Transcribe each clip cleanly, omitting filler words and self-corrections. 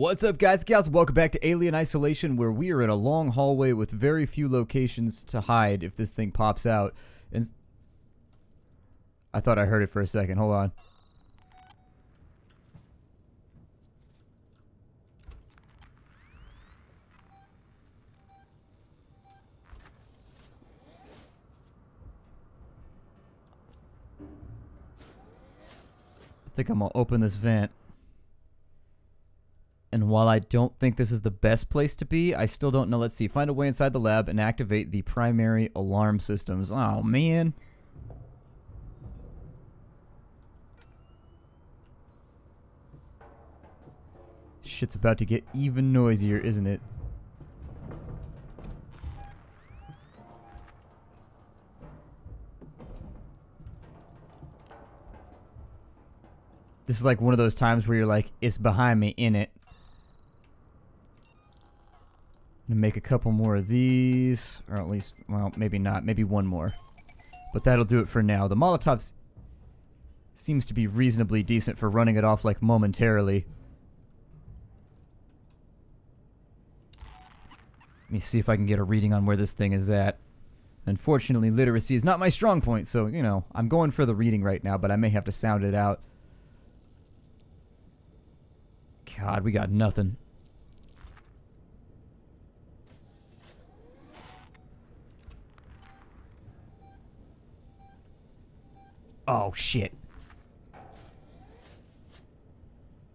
What's up, guys and gals? Welcome back to Alien Isolation, where we are in a long hallway with very few locations to hide if this thing pops out. And I thought I heard it for a second. Hold on. I think I'm gonna open this vent. And while I don't think this is the best place to be, I still don't know. Let's see. Find a way inside the lab and activate the primary alarm systems. Oh, man. Shit's about to get even noisier, isn't it? This is like one of those times where you're like, it's behind me, in it. I'm gonna make a couple more of these, or at least, well, maybe not, maybe one more. But that'll do it for now. The Molotov seems to be reasonably decent for running it off like momentarily. Let me see if I can get a reading on where this thing is at. Unfortunately, literacy is not my strong point, so, you know, I'm going for the reading right now, but I may have to sound it out. God, we got nothing. Oh, shit.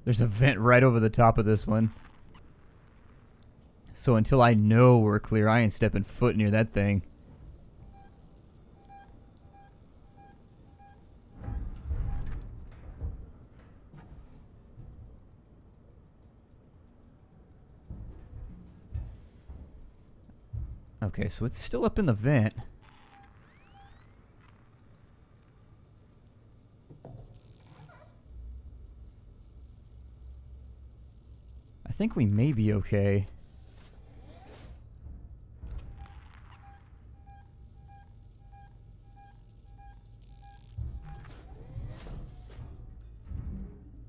There's a vent right over the top of this one. So until I know we're clear, I ain't stepping foot near that thing. Okay, so it's still up in the vent. I think we may be okay.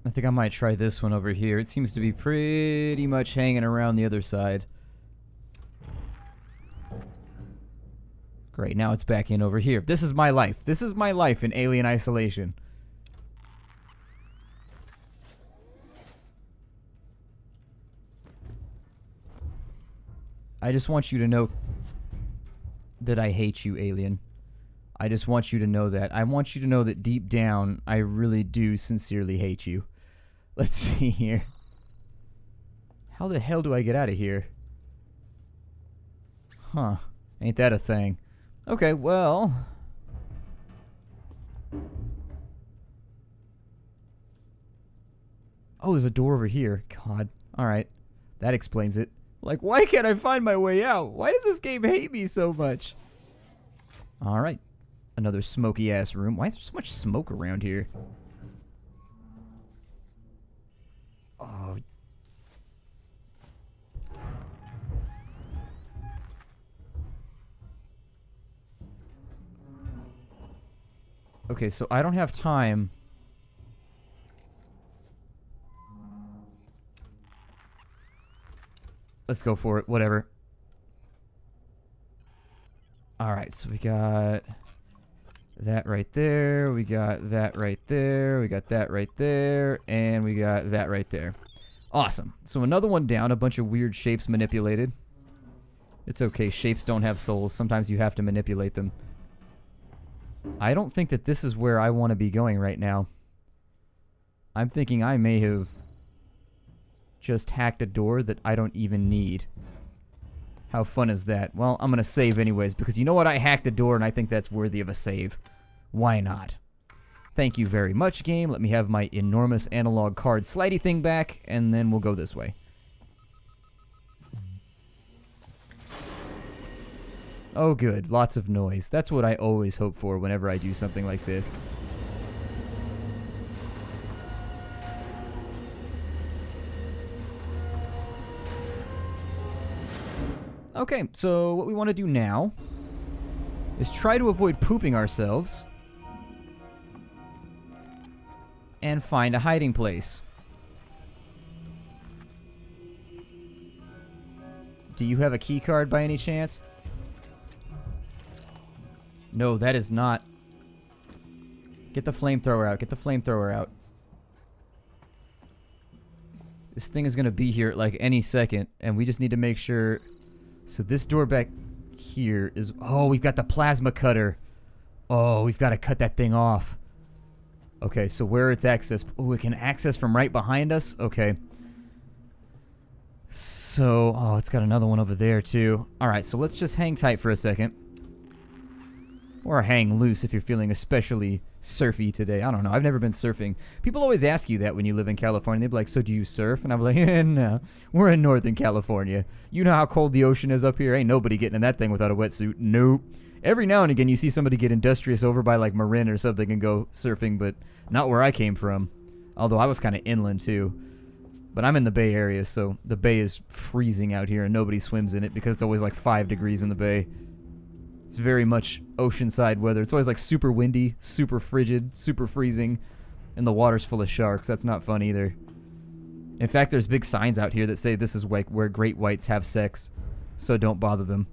I think I might try this one over here. It seems to be pretty much hanging around the other side. Great, now it's back in over here. This is my life. This is my life in Alien Isolation. I just want you to know that I hate you, Alien. I just want you to know that. I want you to know that deep down, I really do sincerely hate you. Let's see here. How the hell do I get out of here? Huh. Ain't that a thing. Okay, well... Oh, there's a door over here. God. Alright. That explains it. Like, why can't I find my way out? Why does this game hate me so much? Alright. Another smoky-ass room. Why is there so much smoke around here? Oh. Okay, so I don't have time. Let's go for it. Whatever. Alright, so we got that right there. We got that right there. We got that right there. And we got that right there. Awesome. So another one down. A bunch of weird shapes manipulated. It's okay. Shapes don't have souls. Sometimes you have to manipulate them. I don't think that this is where I want to be going right now. I'm thinking I may have just hacked a door that I don't even need. How fun is that? Well, I'm gonna save anyways, because you know what? I hacked a door and I think that's worthy of a save. Why not? Thank you very much, game. Let me have my enormous analog card slidey thing back, and then we'll go this way. Oh good, lots of noise. That's what I always hope for whenever I do something like this. Okay, so what we want to do now is try to avoid pooping ourselves and find a hiding place. Do you have a key card by any chance? No, that is not. Get the flamethrower out. Get the flamethrower out. This thing is going to be here like any second, and we just need to make sure. So this door back here is... Oh, we've got the plasma cutter. Oh, we've got to cut that thing off. Okay, so where it's accessed... Oh, it can access from right behind us? Okay. So... Oh, it's got another one over there, too. Alright, so let's just hang tight for a second. Or hang loose if you're feeling especially surfy today. I don't know. I've never been surfing. People always ask you that when you live in California. They'd be like, so do you surf? And I'm like, no. We're in Northern California. You know how cold the ocean is up here? Ain't nobody getting in that thing without a wetsuit. Nope. Every now and again you see somebody get industrious over by like Marin or something and go surfing, but not where I came from. Although I was kind of inland too. But I'm in the Bay Area, so the bay is freezing out here and nobody swims in it because it's always like 5 degrees in the bay. It's very much oceanside weather. It's always like super windy, super frigid, super freezing, and the water's full of sharks. That's not fun either. In fact, there's big signs out here that say this is like where great whites have sex, so don't bother them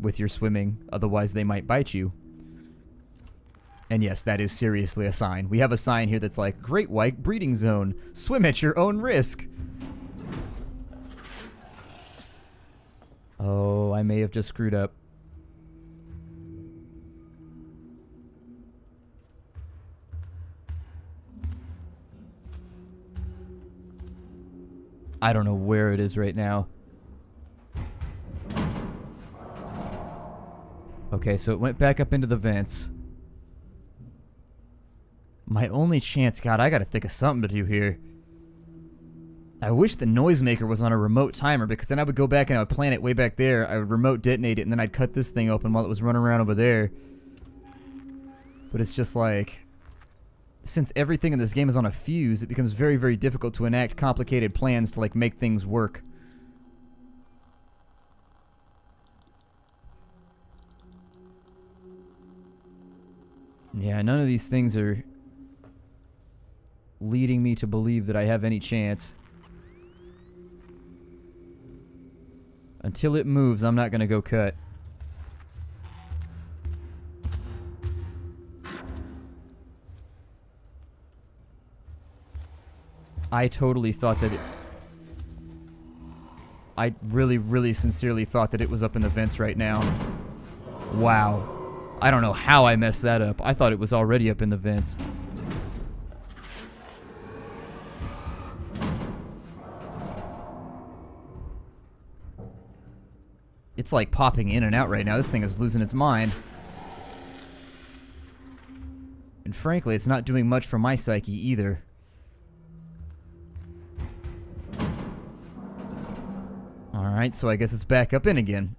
with your swimming, otherwise they might bite you. And yes, that is seriously a sign. We have a sign here that's like, Great White Breeding Zone. Swim at your own risk. Oh, I may have just screwed up. I don't know where it is right now. Okay, so it went back up into the vents. My only chance... God, I gotta think of something to do here. I wish the noisemaker was on a remote timer, because then I would go back and I would plant it way back there. I would remote detonate it, and then I'd cut this thing open while it was running around over there. But it's just like... Since everything in this game is on a fuse, it becomes very, very difficult to enact complicated plans to, like, make things work. Yeah, none of these things are leading me to believe that I have any chance. Until it moves, I'm not gonna go cut. I totally thought that it... I really, really sincerely thought that it was up in the vents right now. Wow. I don't know how I messed that up. I thought it was already up in the vents. It's like popping in and out right now. This thing is losing its mind. And frankly, it's not doing much for my psyche either. Alright, so I guess it's back up in again.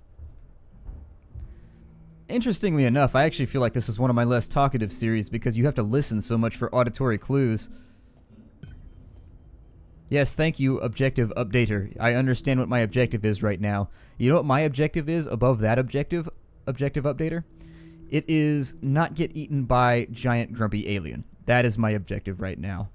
Interestingly enough, I actually feel like this is one of my less talkative series because you have to listen so much for auditory clues. Yes, thank you, Objective Updater. I understand what my objective is right now. You know what my objective is above that objective, Objective Updater? It is not get eaten by giant grumpy alien. That is my objective right now.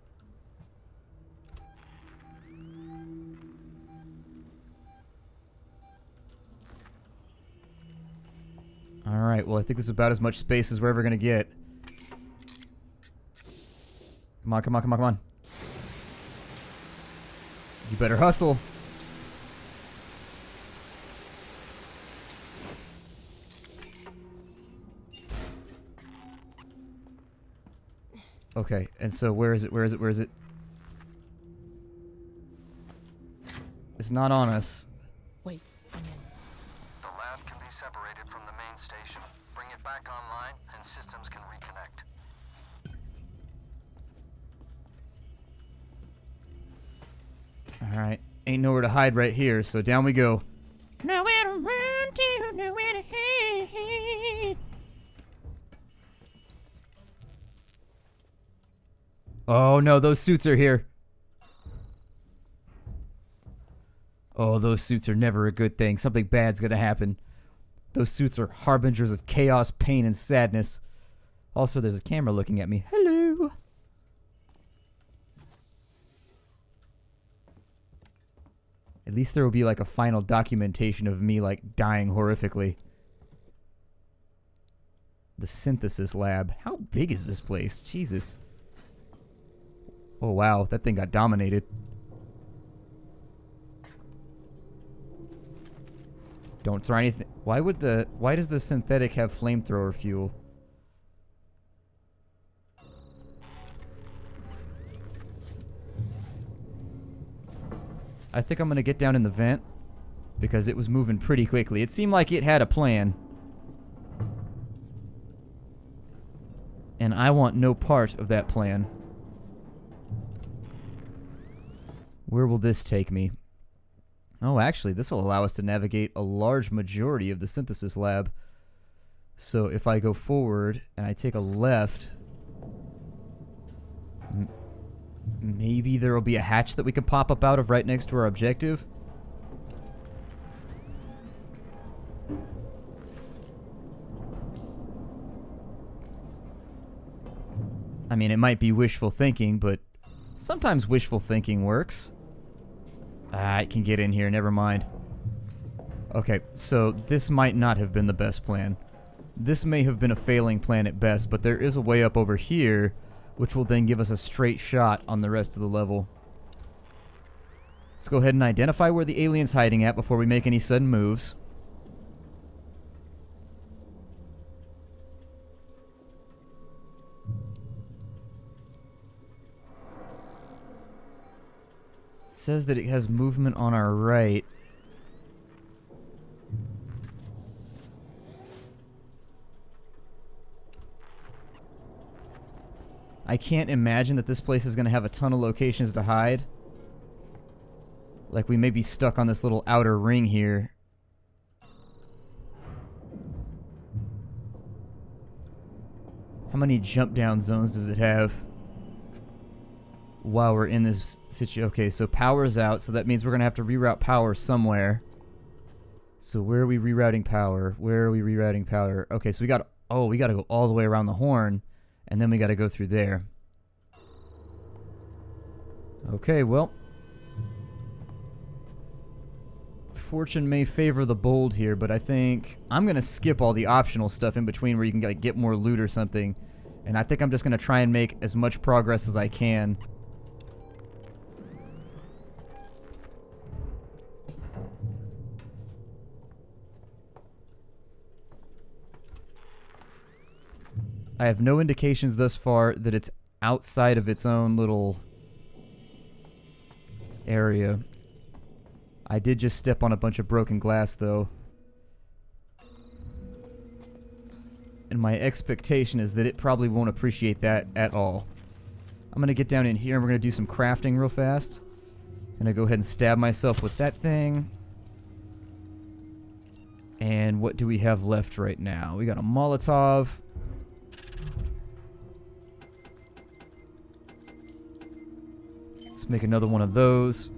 Alright, well I think this is about as much space as we're ever gonna get. Come on, come on, come on, come on. You better hustle. Okay, and so where is it, where is it, where is it? It's not on us. Wait a minute. The lab can be separated from the main station. Bring it back online and systems can reconnect. Alright, ain't nowhere to hide right here, so down we go. Nowhere to run to, nowhere to hide. Oh no, those suits are here. Oh, those suits are never a good thing. Something bad's gonna happen. Those suits are harbingers of chaos, pain, and sadness. Also, there's a camera looking at me. Hello. At least there will be like a final documentation of me like dying horrifically. The synthesis lab. How big is this place? Jesus. Oh wow, that thing got dominated. Don't throw anything. Why does the synthetic have flamethrower fuel? I think I'm gonna get down in the vent because it was moving pretty quickly. It seemed like it had a plan. And I want no part of that plan. Where will this take me? Oh, actually, this will allow us to navigate a large majority of the synthesis lab. So if I go forward and I take a left, maybe there will be a hatch that we can pop up out of right next to our objective. I mean, it might be wishful thinking, but sometimes wishful thinking works. I can get in here, never mind. Okay, so this might not have been the best plan. This may have been a failing plan at best, but there is a way up over here, which will then give us a straight shot on the rest of the level. Let's go ahead and identify where the alien's hiding at before we make any sudden moves. It says that it has movement on our right. I can't imagine that this place is going to have a ton of locations to hide. Like we may be stuck on this little outer ring here. How many jump down zones does it have? While we're in this situation. Okay, so power's out, so that means we're going to have to reroute power somewhere. So where are we rerouting power? Where are we rerouting power? Okay, so we got to go all the way around the horn. And then we got to go through there. Okay, well. Fortune may favor the bold here, but I think I'm going to skip all the optional stuff in between where you can like, get more loot or something. And I think I'm just going to try and make as much progress as I can. I have no indications thus far that it's outside of its own little area. I did just step on a bunch of broken glass, though. And my expectation is that it probably won't appreciate that at all. I'm going to get down in here and we're going to do some crafting real fast. I'm going to go ahead and stab myself with that thing. And what do we have left right now? We got a Molotov. Let's make another one of those.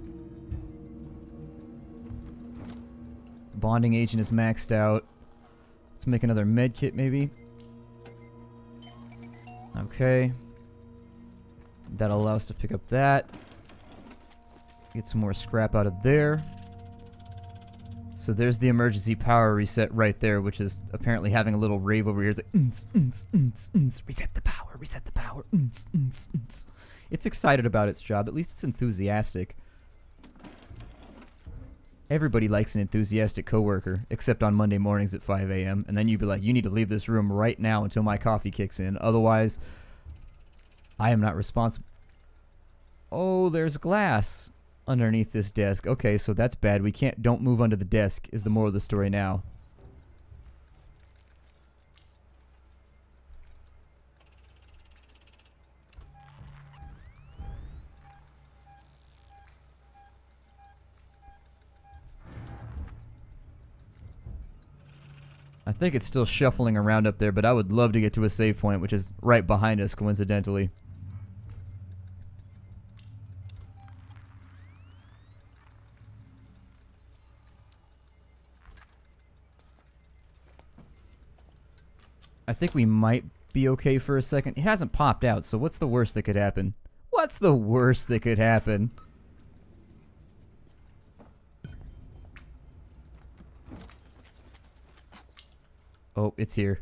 Bonding agent is maxed out. Let's make another med kit maybe. Okay. That'll allow us to pick up that. Get some more scrap out of there. So there's the emergency power reset right there, which is apparently having a little rave over here. It's like, reset the power, reset the power. It's excited about its job. At least it's enthusiastic. Everybody likes an enthusiastic coworker, except on Monday mornings at 5 a.m. And then you'd be like, you need to leave this room right now until my coffee kicks in. Otherwise, I am not responsible. Oh, there's glass underneath this desk. Okay, so that's bad. We can't. Don't move under the desk is the moral of the story now. I think it's still shuffling around up there, but I would love to get to a save point, which is right behind us, coincidentally. I think we might be okay for a second. It hasn't popped out, so what's the worst that could happen? What's the worst that could happen? Oh, it's here.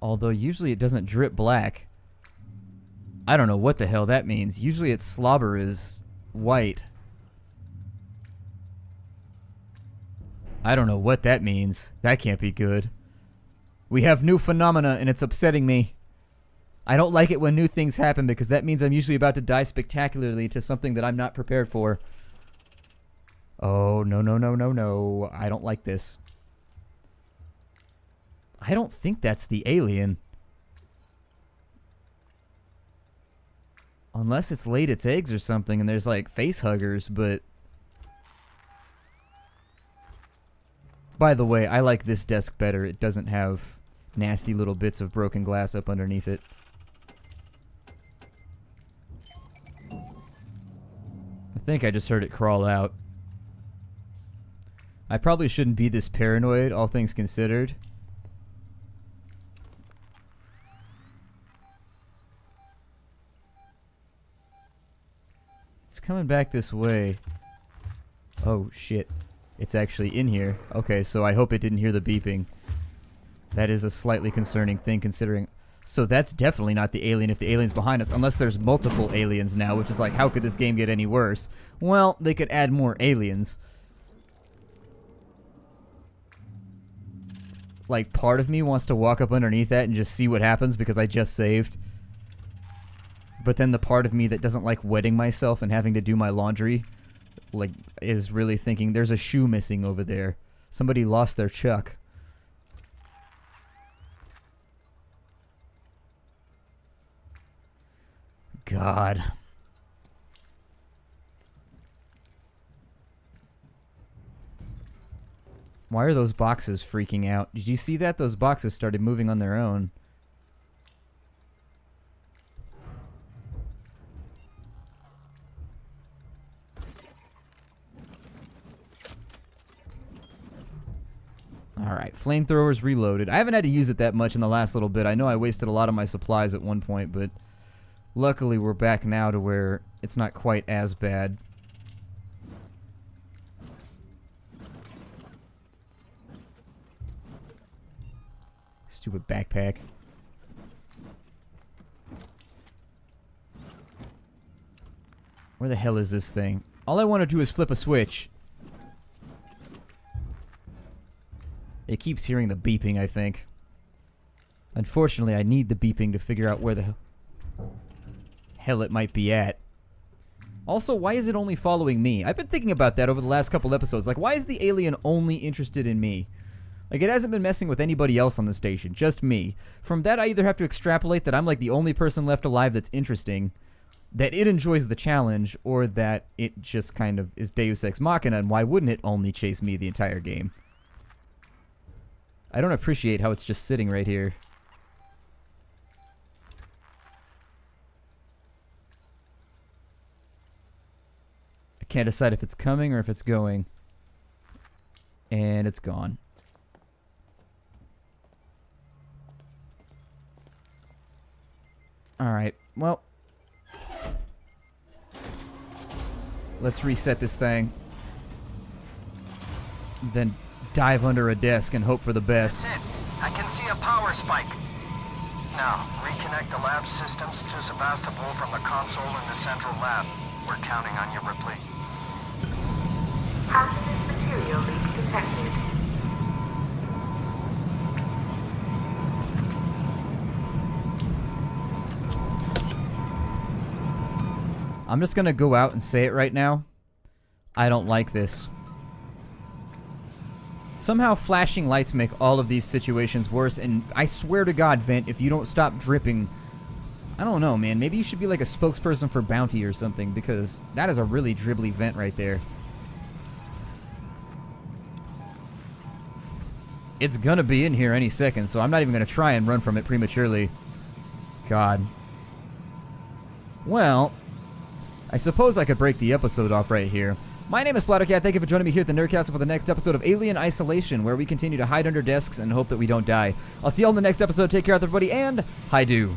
Although usually it doesn't drip black. I don't know what the hell that means. Usually its slobber is white. I don't know what that means. That can't be good. We have new phenomena and it's upsetting me. I don't like it when new things happen because that means I'm usually about to die spectacularly to something that I'm not prepared for. Oh, no, no, no, no, no. I don't like this. I don't think that's the alien. Unless it's laid its eggs or something and there's like face huggers, but... By the way, I like this desk better. It doesn't have nasty little bits of broken glass up underneath it. I think I just heard it crawl out. I probably shouldn't be this paranoid, all things considered. It's coming back this way. Oh, shit. It's actually in here. Okay, so I hope it didn't hear the beeping. That is a slightly concerning thing considering... So that's definitely not the alien if the alien's behind us, unless there's multiple aliens now, which is like, how could this game get any worse? Well, they could add more aliens. Like, part of me wants to walk up underneath that and just see what happens because I just saved. But then the part of me that doesn't like wetting myself and having to do my laundry, like, is really thinking, there's a shoe missing over there. Somebody lost their Chuck. God. Why are those boxes freaking out? Did you see that? Those boxes started moving on their own. Alright, flamethrower's reloaded. I haven't had to use it that much in the last little bit. I know I wasted a lot of my supplies at one point, but luckily we're back now to where it's not quite as bad. Stupid backpack. Where the hell is this thing? All I want to do is flip a switch. It keeps hearing the beeping, I think. Unfortunately, I need the beeping to figure out where the hell it might be at. Also, why is it only following me? I've been thinking about that over the last couple episodes. Like, why is the alien only interested in me? Like, it hasn't been messing with anybody else on the station, just me. From that, I either have to extrapolate that I'm like the only person left alive that's interesting, that it enjoys the challenge, or that it just kind of is Deus Ex Machina, and why wouldn't it only chase me the entire game? I don't appreciate how it's just sitting right here. I can't decide if it's coming or if it's going. And it's gone. Alright, well. Let's reset this thing. Then dive under a desk and hope for the best. That's it. I can see a power spike. Now, reconnect the lab systems to Sebastopol from the console in the central lab. We're counting on you, Ripley. Hazardous material leak detected. I'm just gonna go out and say it right now. I don't like this. Somehow flashing lights make all of these situations worse, and I swear to God, Vent, if you don't stop dripping... I don't know, man. Maybe you should be like a spokesperson for Bounty or something, because that is a really dribbly vent right there. It's gonna be in here any second, so I'm not even gonna try and run from it prematurely. God. Well, I suppose I could break the episode off right here. My name is Splattercat. Thank you for joining me here at the Nerdcastle for the next episode of Alien Isolation, where we continue to hide under desks and hope that we don't die. I'll see you all in the next episode. Take care, everybody, and hi-do.